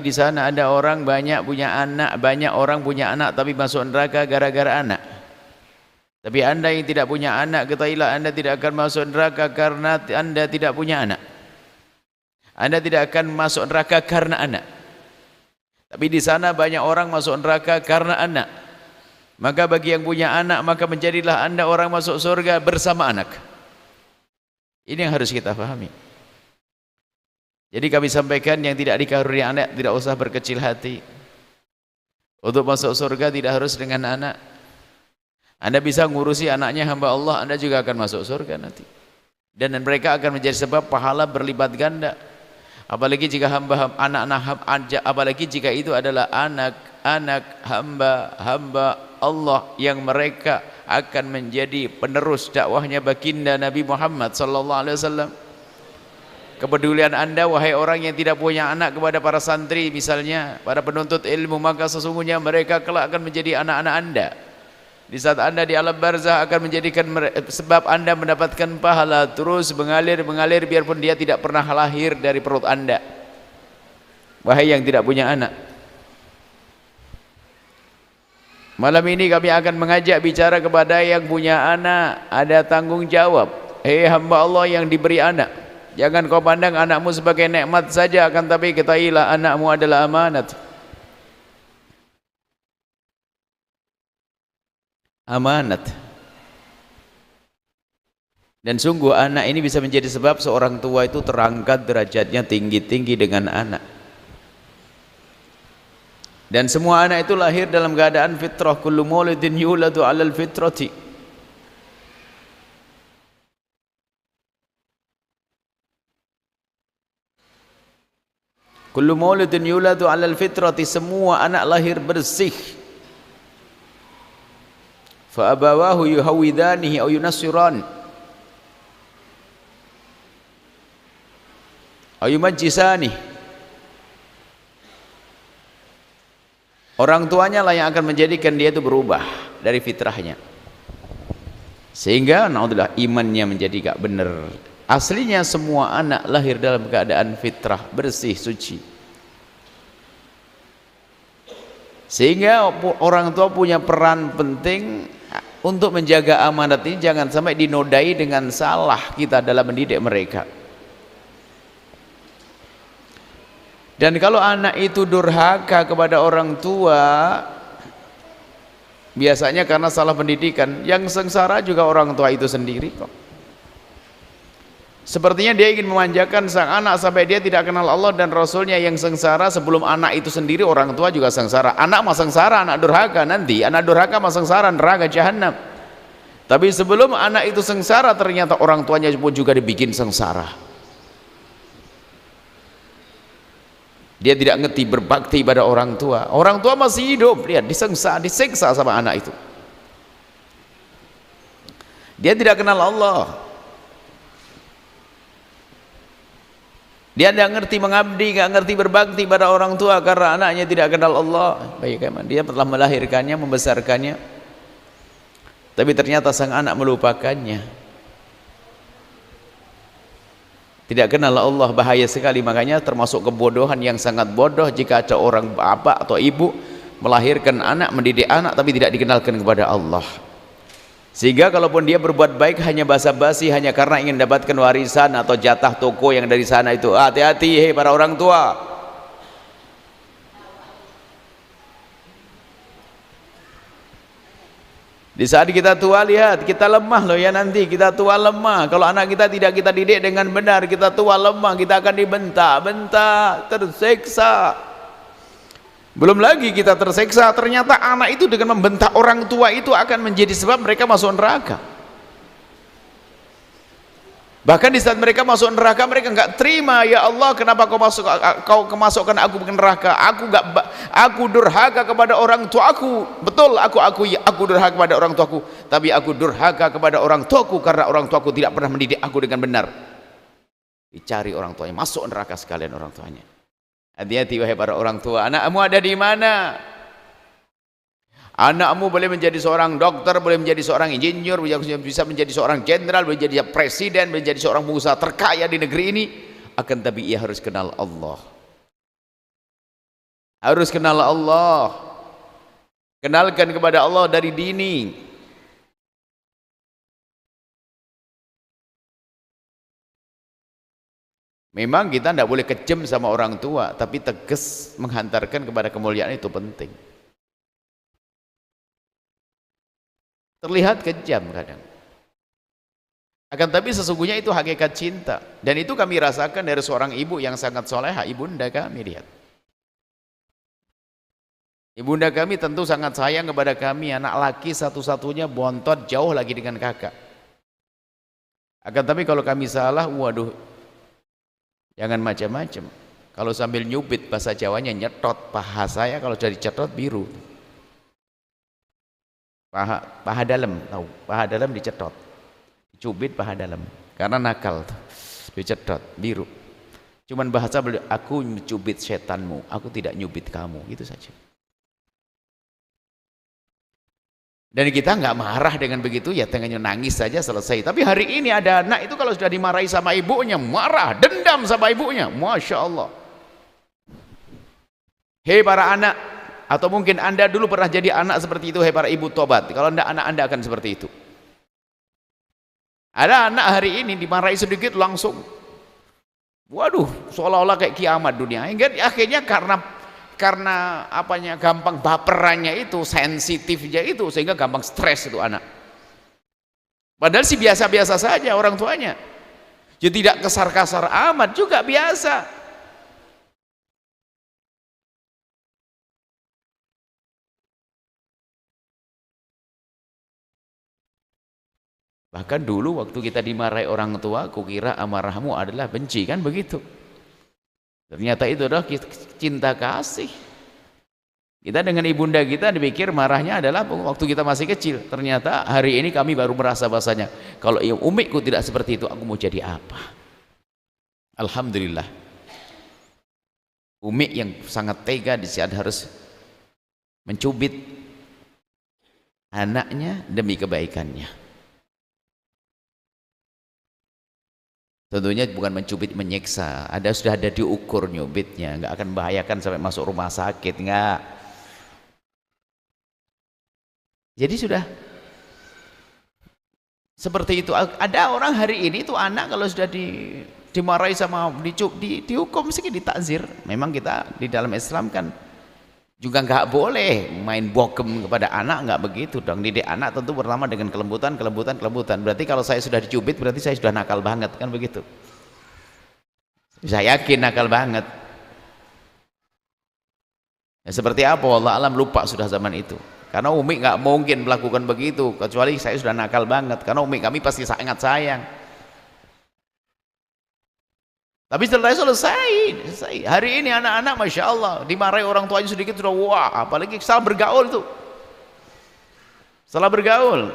Di sana ada orang banyak punya anak, banyak orang punya anak tapi masuk neraka gara-gara anak. Tapi anda yang tidak punya anak, ketahuilah anda tidak akan masuk neraka karena anda tidak punya anak. Anda tidak akan masuk neraka karena anak. Tapi di sana banyak orang masuk neraka karena anak. Maka bagi yang punya anak, maka menjadilah anda orang masuk surga bersama anak. Ini yang harus kita pahami. Jadi kami sampaikan yang tidak dikaruniai anak tidak usah berkecil hati. Untuk masuk surga tidak harus dengan anak. Anda bisa ngurusi anaknya hamba Allah, Anda juga akan masuk surga nanti. Dan mereka akan menjadi sebab pahala berlipat ganda. Apalagi jika apalagi jika itu adalah anak-anak hamba Allah yang mereka akan menjadi penerus dakwahnya baginda Nabi Muhammad sallallahu alaihi wasallam. Kepedulian anda wahai orang yang tidak punya anak kepada para santri misalnya, para penuntut ilmu, maka sesungguhnya mereka kelak akan menjadi anak-anak anda. Di saat anda di alam barzah akan menjadikan sebab anda mendapatkan pahala terus mengalir biarpun dia tidak pernah lahir dari perut anda. Wahai yang tidak punya anak, malam ini kami akan mengajak bicara kepada yang punya anak. Ada tanggung jawab. Hei hamba Allah yang diberi anak, jangan kau pandang anakmu sebagai nikmat saja, akan tapi ketahuilah anakmu adalah amanat. Amanat. Dan sungguh anak ini bisa menjadi sebab seorang tua itu terangkat derajatnya tinggi-tinggi dengan anak. Dan semua anak itu lahir dalam keadaan fitrah. Kullu maulidin yuladu 'alal fitrati. Kullu maulidin yuladu 'alal fitrati, semua anak lahir bersih. Fa abawahu yuhawidanihi aw yunassiran aw yumajjisani. Orang tuanya lah yang akan menjadikan dia itu berubah dari fitrahnya, sehingga naudzubillah imannya menjadi gak benar. Aslinya semua anak lahir dalam keadaan fitrah, bersih, suci. Sehingga orang tua punya peran penting untuk menjaga amanat ini, jangan sampai dinodai dengan salah kita dalam mendidik mereka. Dan kalau anak itu durhaka kepada orang tua, biasanya karena salah pendidikan. Yang sengsara juga orang tua itu sendiri kok. Sepertinya dia ingin memanjakan sang anak sampai dia tidak kenal Allah dan Rasulnya. Yang sengsara sebelum anak itu sendiri, orang tua juga sengsara. Anak mah sengsara, anak durhaka nanti. Anak durhaka mah sengsara, neraka jahanam. Tapi sebelum anak itu sengsara, ternyata orang tuanya pun juga dibikin sengsara. Dia tidak ngerti berbakti pada orang tua. Orang tua masih hidup, lihat disiksa sama anak itu. Dia tidak kenal Allah. Dia tidak ngerti mengabdi, tidak ngerti berbakti pada orang tua karena anaknya tidak kenal Allah. Bagaimana dia telah melahirkannya, membesarkannya, tapi ternyata sang anak melupakannya. Tidak kenal Allah, bahaya sekali. Makanya termasuk kebodohan yang sangat bodoh jika ada orang bapak atau ibu melahirkan anak, mendidik anak tapi tidak dikenalkan kepada Allah. Sehingga kalaupun dia berbuat baik hanya basa-basi, hanya karena ingin mendapatkan warisan atau jatah toko yang dari sana itu. Hati-hati hei para orang tua. Di saat kita tua, lihat kita lemah loh ya, nanti kita tua lemah. Kalau anak kita tidak kita didik dengan benar, kita tua lemah, kita akan dibentak-bentak, tersiksa. Belum lagi kita tersiksa, ternyata anak itu dengan membentak orang tua itu akan menjadi sebab mereka masuk neraka. Bahkan di saat mereka masuk neraka, mereka enggak terima, ya Allah kenapa kau kemasukkan aku ke neraka? Aku durhaka kepada orang tuaku. Betul, aku durhaka kepada orang tuaku, tapi aku durhaka kepada orang tuaku karena orang tuaku tidak pernah mendidik aku dengan benar. Dicari orang tuanya, masuk neraka sekalian orang tuanya. Hati-hati wahai para orang tua. Anakmu ada di mana? Anakmu boleh menjadi seorang dokter, boleh menjadi seorang insinyur, bisa menjadi seorang jenderal, boleh menjadi presiden, boleh menjadi seorang pengusaha terkaya di negeri ini, akan tapi ia harus kenal Allah. Harus kenal Allah. Kenalkan kepada Allah dari dini. Memang kita tidak boleh kejam sama orang tua, tapi tegas menghantarkan kepada kemuliaan itu penting. Terlihat kejam kadang. Akan tapi sesungguhnya itu hakikat cinta. Dan itu kami rasakan dari seorang ibu yang sangat soleha, ibunda kami, lihat. Ibunda kami tentu sangat sayang kepada kami, anak laki satu-satunya, bontot jauh lagi dengan kakak. Akan tapi kalau kami salah, waduh, jangan macam-macam. Kalau sambil nyubit, bahasa Jawanya nyetot, paha saya kalau jadi cetot biru. Paha dalam, tahu? Paha dalam dicetot, cubit paha dalam, karena nakal tuh, dicetot biru. Cuman bahasa beliau, aku mencubit setanmu, aku tidak nyubit kamu, gitu saja. Dan kita nggak marah dengan begitu, ya tengahnya nangis saja selesai. Tapi hari ini ada anak itu kalau sudah dimarahi sama ibunya, marah, dendam sama ibunya, Masya Allah. Hei para anak, atau mungkin anda dulu pernah jadi anak seperti itu, hei para ibu, tobat. Kalau anda anak anda akan seperti itu. Ada anak hari ini dimarahi sedikit langsung, waduh, seolah-olah kayak kiamat dunia. Hingga akhirnya karena apanya, gampang baperannya itu, sensitifnya itu, sehingga gampang stres itu anak. Padahal sih biasa-biasa saja orang tuanya, jadi tidak kasar-kasar amat, juga biasa. Bahkan dulu waktu kita dimarahi orang tua, kukira amarahmu adalah benci, kan begitu. Ternyata itu adalah cinta kasih. Kita dengan ibunda kita dipikir marahnya adalah waktu kita masih kecil. Ternyata hari ini kami baru merasa bahasanya, kalau umikku tidak seperti itu, aku mau jadi apa? Alhamdulillah. Umik yang sangat tega di saat harus mencubit anaknya demi kebaikannya. Tentunya bukan mencubit menyiksa, sudah ada diukur nyubitnya, nggak akan membahayakan sampai masuk rumah sakit, nggak. Jadi sudah seperti itu. Ada orang hari ini tuh anak kalau sudah dimarahi sama dihukum sedikit, ditakzir. Memang kita di dalam Islam kan juga nggak boleh main bokem kepada anak, nggak begitu dong. Didik anak tentu pertama dengan kelembutan. Berarti kalau saya sudah dicubit berarti saya sudah nakal banget, kan begitu. Saya yakin nakal banget. Ya, seperti apa? Wallah alam, lupa sudah zaman itu. Karena umi nggak mungkin melakukan begitu kecuali saya sudah nakal banget. Karena umi kami pasti sangat sayang. Tapi setelah selesai, hari ini anak-anak Masya Allah dimarahi orang tuanya sedikit sudah wah, apalagi salah bergaul tuh, salah bergaul.